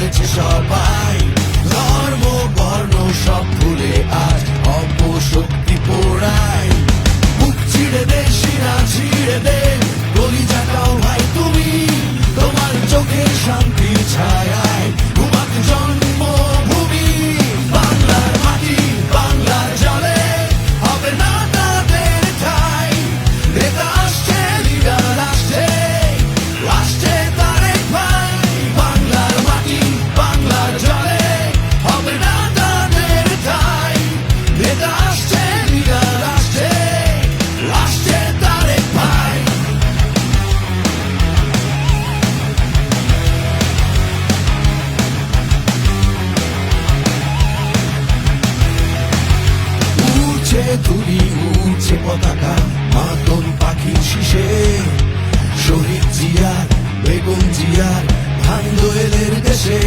করেছে সবাই। ধর্ম বর্ণ সব ভুলে আজ অপশক্তি পোড়ায়। বুক ছিঁড়ে দে, শিরা ছিঁড়ে দে, কলিজাটাও ভাই তুমি। তোমার চোখে শান্তির ছায়ায় ঘুমাতে জন্মভূমি। বাংলার মাটি, বাংলার জলে হবে না তাদের ঠাই। নেতা আসছে, লিডার আসছে, আসছে তারেক ভাই। বাংলার মাটি, বাংলার জলে হবে না তাদের ঠাই। নেতা আসছে, লিডার আসছে, আসছে তারেক ভাই। উড়ছে তুলি, উড়ছে পতাকা মাতন পাখির শিশে। শহীদ জিয়ার, বেগম জিয়ার ধান দোয়েলের দেশে।